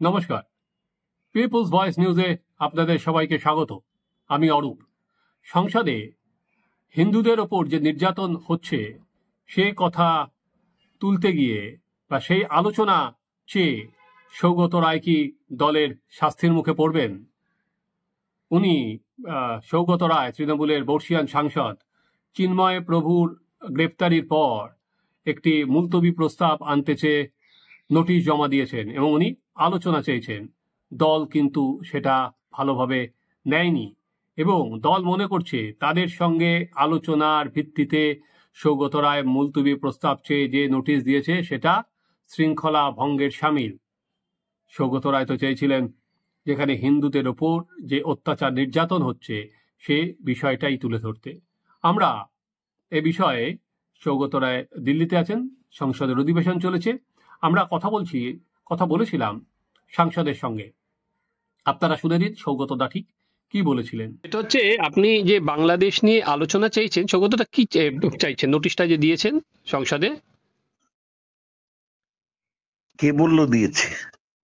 নমস্কার, people's voice নিউজে আপনাদের সবাইকে স্বাগত। আমি অরূপ। সংসদে হিন্দুদের ওপর যে নির্যাতন হচ্ছে সে কথা তুলতে গিয়ে বা সেই আলোচনা চেয়ে সৌগত রায় কি দলের শাস্তির মুখে পড়বেন? উনি সৌগত রায়, তৃণমূলের বর্ষিয়ান সাংসদ, চিন্ময় প্রভুর গ্রেপ্তারির পর একটি মুলতবি প্রস্তাব আনতে চেয়ে নোটিশ জমা দিয়েছেন এবং উনি আলোচনা চেয়েছেন। দল কিন্তু সেটা ভালোভাবে নেয়নি এবং দল মনে করছে তাদের সঙ্গে আলোচনার ভিত্তিতে সৌগত রায় মুলতবি প্রস্তাব চেয়ে যে নোটিশ দিয়েছে সেটা শৃঙ্খলা ভঙ্গের শামিল। সৌগত রায় তো চেয়েছিলেন যেখানে হিন্দুদের ওপর যে অত্যাচার নির্যাতন হচ্ছে সে বিষয়টাই তুলে ধরতে। আমরা এ বিষয়ে, সৌগত রায় দিল্লিতে আছেন, সংসদের অধিবেশন চলেছে, আমরা কথা বলেছিলাম সাংসদের সঙ্গে। আপনারা শুনে দিন সৌগত দা ঠিক কি বলেছিলেন। এটা হচ্ছে, আপনি যে বাংলাদেশ নিয়ে আলোচনা চাইছেন, সৌগতটা কি চাইছেন? নোটিশটা যে দিয়েছেন সংসদে, কে বললো দিয়েছে?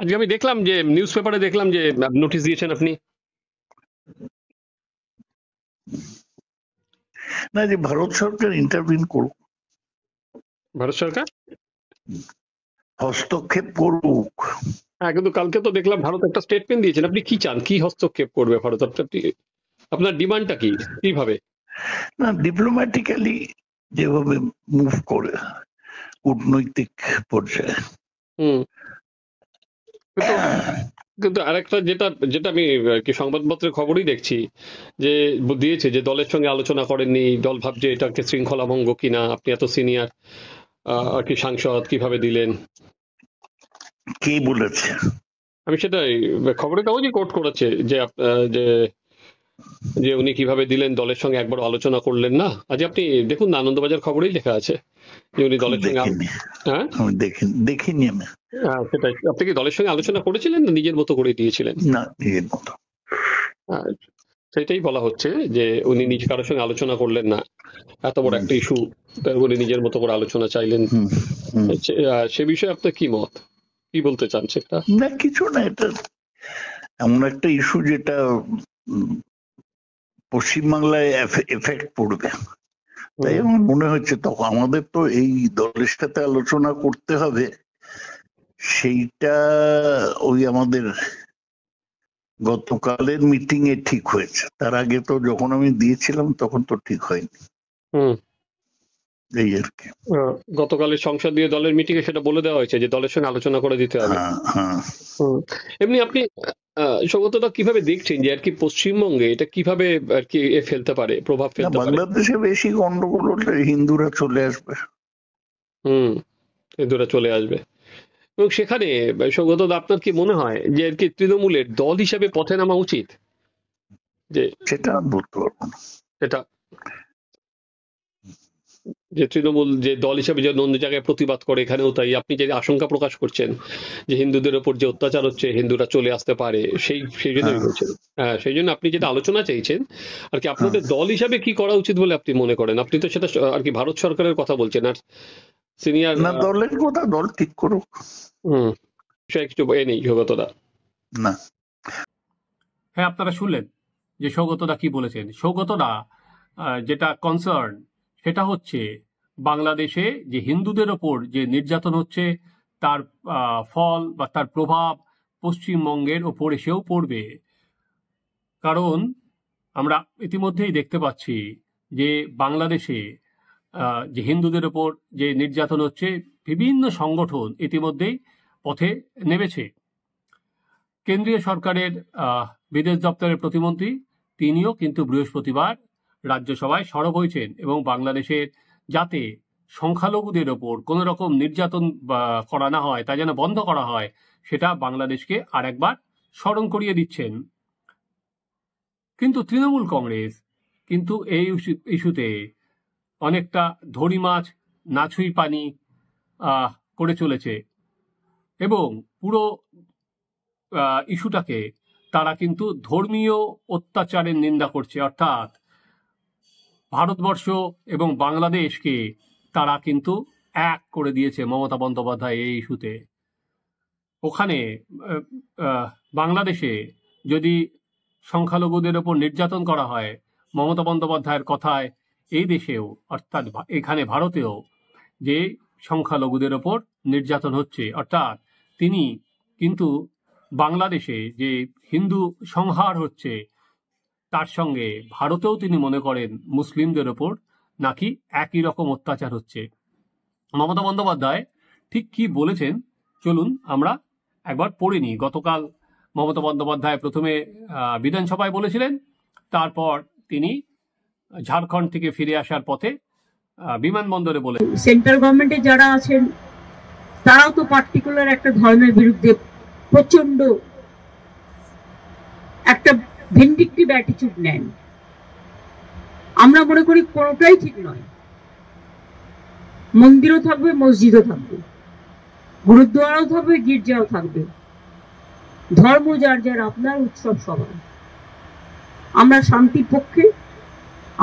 আজকে আমি দেখলাম যে নিউজ পেপারে দেখলাম যে নোটিশ দিয়েছেন আপনি। না, যে ভারত সরকার ইন্টারভিন করুক, ভারত সরকার হস্তক্ষেপ করুক। হ্যাঁ, কিন্তু কালকে তো দেখলাম ভারত একটা স্টেটমেন্ট দিয়েছেন। আপনি কি চান? কি হস্তক্ষেপ করবে ভারত? আপনার ডিমান্ডটা কি? কিভাবে? না, ডিপ্লোম্যাটিক্যালি যেভাবে মুভ করে কূটনৈতিক পর্যায়ে। কিন্তু আরেকটা যেটা আমি কি সংবাদপত্রের খবরই দেখছি যে দিয়েছে যে দলের সঙ্গে আলোচনা করেননি, দল ভাবছে এটাকে শৃঙ্খলা ভঙ্গ কিনা, আপনি এত সিনিয়র আর কি সাংসদ, কিভাবে দিলেন? কে বলেছে? আমি সেটাই খবরের কাগজে কোট করেছে যে যে উনি কিভাবে দিলেন, দলের সঙ্গে একবার আলোচনা করলেন না। আজ আপনি দেখুন না, আনন্দবাজার খবরেই লেখা আছে যে উনি দলের সঙ্গে। হ্যাঁ, দেখিনি আমি। সেটাই। আপনি কি দলের সঙ্গে আলোচনা করেছিলেন না নিজের মতো করে দিয়েছিলেন? না, নিজের মতো। সেটাই বলা হচ্ছে যে উনি নিজ কারোর সঙ্গে আলোচনা করলেন না, এত বড় একটা ইস্যু উনি নিজের মতো করে আলোচনা চাইলেন। সে বিষয়ে আপনার কি মত, কি বলতে চান সেটা? না, কিছু না, এটা এমন একটা ইস্যু যেটা পশ্চিমবাংলায় এফেক্ট পড়বে, তাই আমার মনে হচ্ছে তখন আমাদের তো এই দলের সাথে আলোচনা করতে হবে। সেইটা ওই আমাদের গতকালের মিটিং এ ঠিক হয়েছে, তার আগে তো যখন আমি দিয়েছিলাম তখন তো ঠিক হয়নি। এই আর কি, গতকালের সংসদীয় দলের মিটিং এ সেটা বলে দেওয়া হয়েছে যে দলের সঙ্গে আলোচনা করে দিতে হবে। এমনি আপনি সৌগতদা কিভাবে দেখছেন যে আর কি পশ্চিমবঙ্গে এটা কিভাবে আর কি ফেলতে পারে, প্রভাব ফেলতে পারে? বাংলাদেশে বেশি গন্ডগোল হলে হিন্দুরা চলে আসবে। হিন্দুরা চলে আসবে এবং সেখানে সৌগতদা আপনার কি মনে হয় যে আর কি তৃণমূলের দল হিসাবে পথে নামা উচিত? যে সেটা বলতে পারবো না। এটা যে তৃণমূল যে দল হিসাবে যে অন্য জায়গায় প্রতিবাদ করে, এখানেও তাই। আপনি যে আশঙ্কা প্রকাশ করছেন যে হিন্দুদের ওপর যে অত্যাচার হচ্ছে, হিন্দুরা চলে আসতে পারে, সেই জন্যই বলছেন। হ্যাঁ, সেই জন্য আপনি যেটা আলোচনা চাইছেন আর কি, আপনাদের দল হিসাবে কি করা উচিত বলে আপনি মনে করেন? আপনি তো সেটা আর কি ভারত সরকারের কথা বলছেন, আর সিনিয়র না, দলের কথা দল ঠিক করুক। কিছু নেই সৌগতদা? না। হ্যাঁ, আপনারা শুনলেন যে সৌগতদা কি বলেছেন। সৌগতদা যেটা কনসার্ন সেটা হচ্ছে বাংলাদেশে যে হিন্দুদের ওপর যে নির্যাতন হচ্ছে তার ফল বা তার প্রভাব পশ্চিমবঙ্গের ওপর এসেও পড়বে। কারণ আমরা ইতিমধ্যেই দেখতে পাচ্ছি যে বাংলাদেশে যে হিন্দুদের ওপর যে নির্যাতন হচ্ছে, বিভিন্ন সংগঠন ইতিমধ্যেই পথে নেমেছে। কেন্দ্রীয় সরকারের বিদেশ দপ্তরের প্রতিমন্ত্রী তিনিও কিন্তু বৃহস্পতিবার রাজ্যসভায় সরব হয়েছেন এবং বাংলাদেশের যাতে সংখ্যালঘুদের ওপর কোনো রকম নির্যাতন করা না হয়, তা যেন বন্ধ করা হয়, সেটা বাংলাদেশকে আরেকবার স্মরণ করিয়ে দিচ্ছেন। কিন্তু তৃণমূল কংগ্রেস কিন্তু এই ইস্যুতে অনেকটা ধরি মাছ না ছুঁই পানি করে চলেছে এবং পুরো ইস্যুটাকে তারা কিন্তু ধর্মীয় অত্যাচারের নিন্দা করছে। অর্থাৎ ভারতবর্ষ এবং বাংলাদেশকে তারা কিন্তু এক করে দিয়েছে মমতা বন্দ্যোপাধ্যায় এই ইস্যুতে। ওখানে বাংলাদেশে যদি সংখ্যালঘুদের ওপর নির্যাতন করা হয়, মমতা বন্দ্যোপাধ্যায়ের কথায় এই দেশেও অর্থাৎ এখানে ভারতেও যে সংখ্যালঘুদের ওপর নির্যাতন হচ্ছে, অর্থাৎ তিনি কিন্তু বাংলাদেশে যে হিন্দু সংহার হচ্ছে তার সঙ্গে ভারতেও তিনি মনে করেন মুসলিমদের ওপর নাকি একই রকম অত্যাচার হচ্ছে। মমতা বন্দ্যোপাধ্যায় ঠিক কি বলেছেন চলুন আমরা একবার পড়ে নিই। গতকাল মমতা বন্দ্যোপাধ্যায় প্রথমে বিধানসভায় বলেছিলেন, তারপর তিনি ঝাড়খণ্ড থেকে ফিরে আসার পথে বিমানবন্দরে বলে, সেন্ট্রাল গভর্নমেন্টে যারা আছেন তারাও তো পার্টিকুলার একটা ধর্মের বিরুদ্ধে প্রচন্ড একটা ভিন্ডিকটিভ অ্যাটিটিউড নেন। আমরা মনে করি কোনোটাই ঠিক নয়। মন্দিরও থাকবে, মসজিদও থাকবে, গুরুদ্বারাও থাকবে, গির্জাও থাকবে, ধর্ম যার যার আপনার, উৎসব সবার। আমরা শান্তির পক্ষে,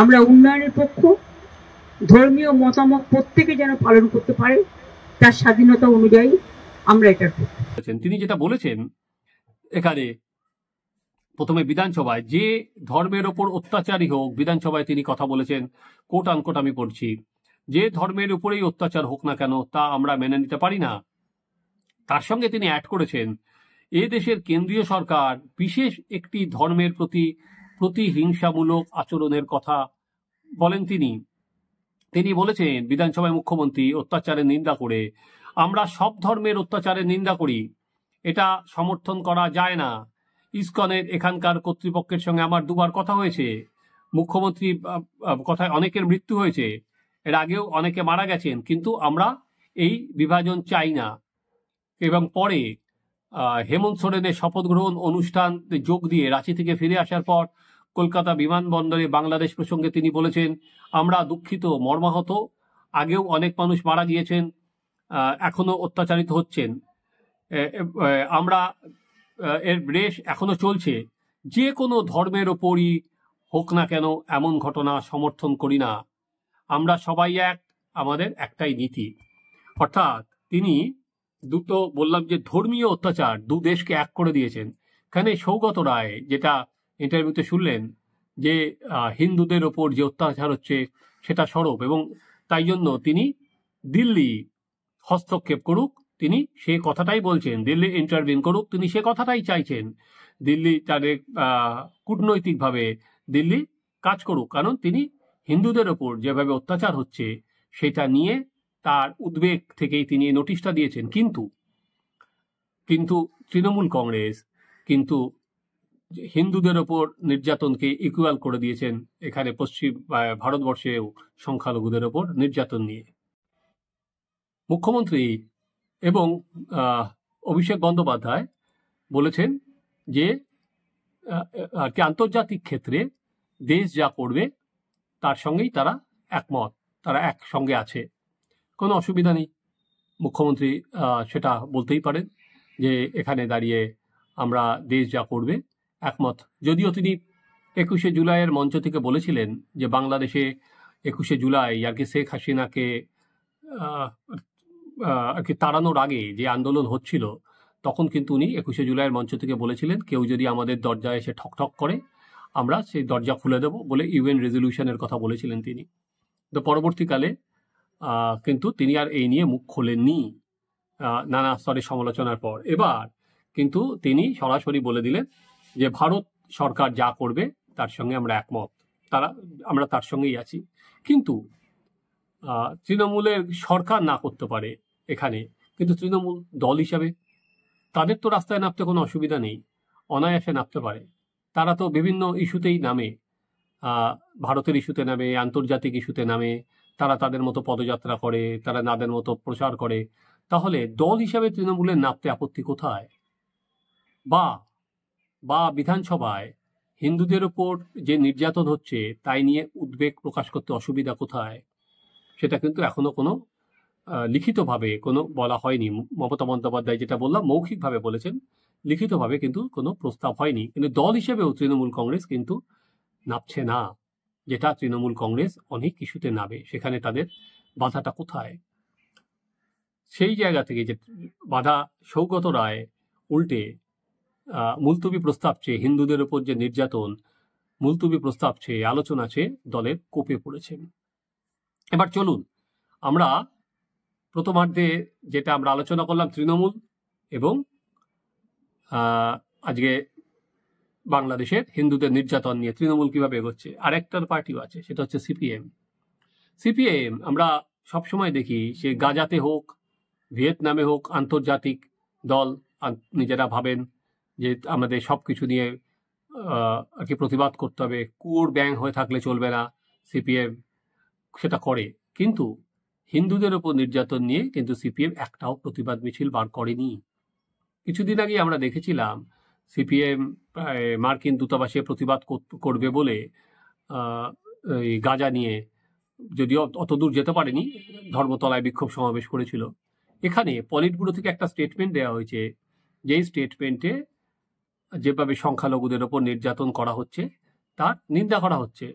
আমরা উন্নয়নের পক্ষ। ধর্মীয় মতামত প্রত্যেকে যেন পালন করতে পারে তার স্বাধীনতা অনুযায়ী, আমরা এটার পক্ষে। তিনি যেটা বলেছেন এখানে প্রথমে বিধানসভায়, যে ধর্মের ওপর অত্যাচারই হোক, বিধানসভায় তিনি কথা বলেছেন, কোট আনকোট আমি পড়ছি, যে ধর্মের উপরেই অত্যাচার হোক না কেন তা আমরা মেনে নিতে পারি না। তার সঙ্গে তিনি অ্যাড করেছেন, এ দেশের কেন্দ্রীয় সরকার বিশেষ একটি ধর্মের প্রতিহিংসামূলক আচরণের কথা বলেন। তিনি বলেছেন, বিধানসভায় মুখ্যমন্ত্রী অত্যাচারের নিন্দা করে, আমরা সব ধর্মের অত্যাচারের নিন্দা করি, এটা সমর্থন করা যায় না। ইসকনের এখানকার কর্তৃপক্ষের সঙ্গে আমার দুবার কথা হয়েছে। মুখ্যমন্ত্রী কথায় অনেকের মৃত্যু হয়েছে, এর আগেও অনেকে মারা গেছেন, কিন্তু আমরা এই বিভাজন চাই না। এবং পরে হেমন্ত সোরেনের শপথ গ্রহণ অনুষ্ঠান যোগ দিয়ে রাঁচি থেকে ফিরে আসার পর কলকাতা বিমানবন্দরে বাংলাদেশ প্রসঙ্গে তিনি বলেছেন, আমরা দুঃখিত, মর্মাহত, আগেও অনেক মানুষ মারা গিয়েছেন, এখনো অত্যাচারিত হচ্ছেন, আমরা এর রেশ এখনো চলছে, যে কোনো ধর্মের ওপরই হোক না কেন এমন ঘটনা সমর্থন করি না, আমরা সবাই এক, আমাদের একটাই নীতি। অর্থাৎ তিনি দুটো বললাম যে ধর্মীয় অত্যাচার দু দেশকে এক করে দিয়েছেন। এখানে সৌগত রায় যেটা ইন্টারভিউতে শুনলেন যে হিন্দুদের ওপর যে অত্যাচার হচ্ছে সেটা স্বরূপ, এবং তাই জন্য তিনি দিল্লি হস্তক্ষেপ করুক, তিনি সে কথাটাই বলছেন, দিল্লি ইন্টারভিন করুক, তিনি সে কথাটাই চাইছেন, দিল্লি তাদের কূটনৈতিকভাবে দিল্লি কাজ করুক, কারণ তিনি হিন্দুদের ওপর যেভাবে অত্যাচার হচ্ছে সেটা নিয়ে তার উদ্বেগ থেকেই তিনি নোটিশটা দিয়েছেন। কিন্তু তৃণমূল কংগ্রেস কিন্তু হিন্দুদের ওপর নির্যাতনকে ইকুয়াল করে দিয়েছেন এখানে পশ্চিম ভারতবর্ষেও সংখ্যালঘুদের ওপর নির্যাতন নিয়ে। মুখ্যমন্ত্রী এবং অভিষেক বন্দ্যোপাধ্যায় বলেছেন যে আন্তর্জাতিক ক্ষেত্রে দেশ যা করবে তার সঙ্গেই তারা একমত, তারা একসঙ্গে আছে, কোনো অসুবিধা নেই। মুখ্যমন্ত্রী সেটা বলতেই পারেন যে এখানে দাঁড়িয়ে আমরা দেশ যা করবে একমত। যদিও তিনি 21শে জুলাইয়ের মঞ্চ থেকে বলেছিলেন যে বাংলাদেশে 21শে জুলাই আর কি শেখ হাসিনাকে তাড়ানোর আগে যে আন্দোলন হচ্ছিল তখন কিন্তু উনি 21শে জুলাইয়ের মঞ্চ থেকে বলেছিলেন, কেউ যদি আমাদের দরজায় এসে ঠকঠক করে আমরা সেই দরজা খুলে দেব বলে ইউএন রেজলিউশনের কথা বলেছিলেন তিনি। তো পরবর্তীকালে কিন্তু তিনি আর এই নিয়ে মুখ খোলেননি নানা স্তরে সমালোচনার পর। এবার কিন্তু তিনি সরাসরি বলে দিলেন যে ভারত সরকার যা করবে তার সঙ্গে আমরা একমত, আমরা তার সঙ্গেই আছি। কিন্তু তৃণমূলের সরকার না করতে পারে এখানে, কিন্তু তৃণমূল দল হিসাবে তাদের তো রাস্তায় নামতে কোনো অসুবিধা নেই, অনায়াসে নামতে পারে। তারা তো বিভিন্ন ইস্যুতেই নামে, ভারতের ইস্যুতে নামে, আন্তর্জাতিক ইস্যুতে নামে, তারা তাদের মতো পদযাত্রা করে, তারা তাদের মতো প্রচার করে। তাহলে দল হিসাবে তৃণমূলের নামতে আপত্তি কোথায়? বা বিধানসভায় হিন্দুদের ওপর যে নির্যাতন হচ্ছে তাই নিয়ে উদ্বেগ প্রকাশ করতে অসুবিধা কোথায়? সেটা কিন্তু এখনো কোনো লিখিতভাবে কোনো বলা হয়নি। মমতা বন্দ্যোপাধ্যায় যেটা বললাম মৌখিকভাবে বলেছেন, লিখিতভাবে কিন্তু কোনো প্রস্তাব হয়নি। কিন্তু দল হিসেবেও তৃণমূল কংগ্রেস কিন্তু নামছে না, যেটা তৃণমূল কংগ্রেস অনেক ইস্যুতে নামে, সেখানে তাদের বাধাটা কোথায়? সেই জায়গা থেকে যে বাধা সৌগত রায় উল্টে মুলতবি প্রস্তাব চেয়ে হিন্দুদের উপর যে নির্যাতন, মুলতবি প্রস্তাব চেয়ে আলোচনা চেয়ে দলের কোপে পড়েছেন। এবার চলুন আমরা প্রথমার্ধে যেটা আমরা আলোচনা করলাম তৃণমূল এবং আজকে বাংলাদেশের হিন্দুদের নির্যাতন নিয়ে তৃণমূল কিভাবে এগোচ্ছে, আরেকটার পার্টিও আছে, সেটা হচ্ছে সিপিএম। সিপিএম আমরা সবসময় দেখি সে গাজাতে হোক, ভিয়েতনামে হোক, আন্তর্জাতিক দল নিজেরা ভাবেন যে আমাদের সব কিছু নিয়ে আর কি প্রতিবাদ করতে হবে, কুয়োর ব্যাং হয়ে থাকলে চলবে না, সিপিএম সেটা করে। কিন্তু হিন্দুদের ওপর নির্যাতন নিয়ে কিন্তু সিপিএম একটাও প্রতিবাদ মিছিল বার করেনি। কিছুদিন আগে আমরা দেখেছিলাম সিপিএম মার্কিন দূতাবাসে প্রতিবাদ করবে বলে গাজা নিয়ে, যদিও অত দূর যেতে পারেনি, ধর্মতলায় বিক্ষোভ সমাবেশ করেছিল। এখানে পলিট ব্যুরো থেকে একটা স্টেটমেন্ট দেওয়া হয়েছে, যেই স্টেটমেন্টে যেভাবে সংখ্যালঘুদের ওপর নির্যাতন করা হচ্ছে তার নিন্দা করা হচ্ছে।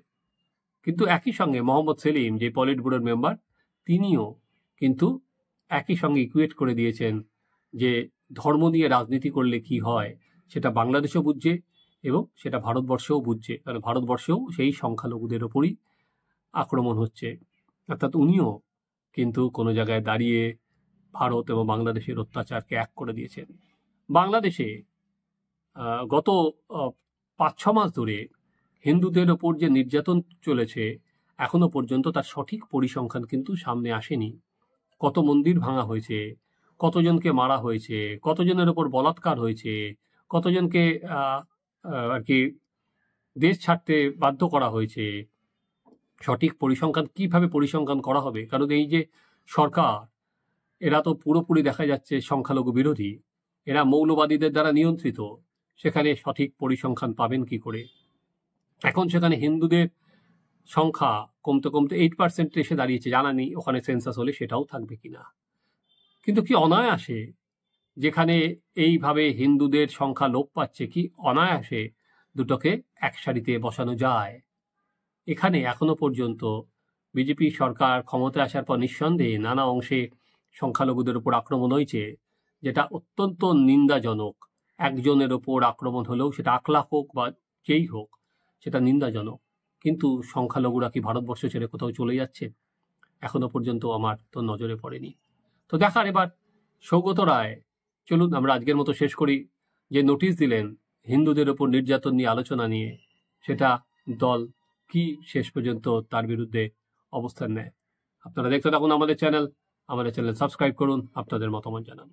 কিন্তু একই সঙ্গে মোহাম্মদ সেলিম, যে পলিট ব্যুরোর মেম্বার, তিনিও কিন্তু একই সঙ্গে ইকুয়েট করে দিয়েছেন যে ধর্ম নিয়ে রাজনীতি করলে কি হয় সেটা বাংলাদেশও বুঝছে এবং সেটা ভারতবর্ষেও বুঝছে, কারণ ভারতবর্ষেও সেই সংখ্যালঘুদের ওপরই আক্রমণ হচ্ছে। অর্থাৎ উনিও কিন্তু কোনো জায়গায় দাঁড়িয়ে ভারত এবং বাংলাদেশের অত্যাচারকে এক করে দিয়েছেন। বাংলাদেশে গত 5-6 মাস ধরে হিন্দুদের ওপর যে নির্যাতন চলেছে এখনো পর্যন্ত তার সঠিক পরিসংখ্যান কিন্তু সামনে আসেনি। কত মন্দির ভাঙা হয়েছে, কতজনকে মারা হয়েছে, কতজনের ওপর বলাৎকার হয়েছে, কতজনকে আর কি দেশ ছাড়তে বাধ্য করা হয়েছে, সঠিক পরিসংখ্যান কিভাবে পরিসংখ্যান করা হবে? কারণ এই যে সরকার, এরা তো পুরোপুরি দেখা যাচ্ছে সংখ্যালঘু বিরোধী, এরা মৌলবাদীদের দ্বারা নিয়ন্ত্রিত, সেখানে সঠিক পরিসংখ্যান পাবেন কি করে? এখন সেখানে হিন্দুদের সংখ্যা কমতে কমতে 8% এসে দাঁড়িয়েছে, জানা নেই ওখানে সেন্সাস হলে সেটাও থাকবে কিনা। কিন্তু কি অনায়াসে, যেখানে এইভাবে হিন্দুদের সংখ্যা লোপ পাচ্ছে, কি অনায়াসে দুটোকে এক সারিতে বসানো যায়? এখানে এখনো পর্যন্ত বিজেপি সরকার ক্ষমতায় আসার পর নিঃসন্দেহে নানা অংশে সংখ্যালঘুদের উপর আক্রমণ হয়েছে, যেটা অত্যন্ত নিন্দাজনক। একজনের ওপর আক্রমণ হলেও সেটা 1 লাখ হোক বা যেই হোক, সেটা নিন্দাজনক। কিন্তু সংখ্যালঘুরা কি ভারতবর্ষ ছেড়ে কোথাও চলে যাচ্ছে? এখনো পর্যন্ত আমার তো নজরে পড়েনি। তো দেখার এবার সৌগত রায়। চলুন আমরা আজকের মতো শেষ করি। যে নোটিশ দিলেন হিন্দুদের ওপর নির্যাতন নিয়ে আলোচনা নিয়ে, সেটা দল কি শেষ পর্যন্ত তার বিরুদ্ধে অবস্থান নেয়। আপনারা দেখতে থাকুন আমাদের চ্যানেল সাবস্ক্রাইব করুন, আপনাদের মতামত জানান।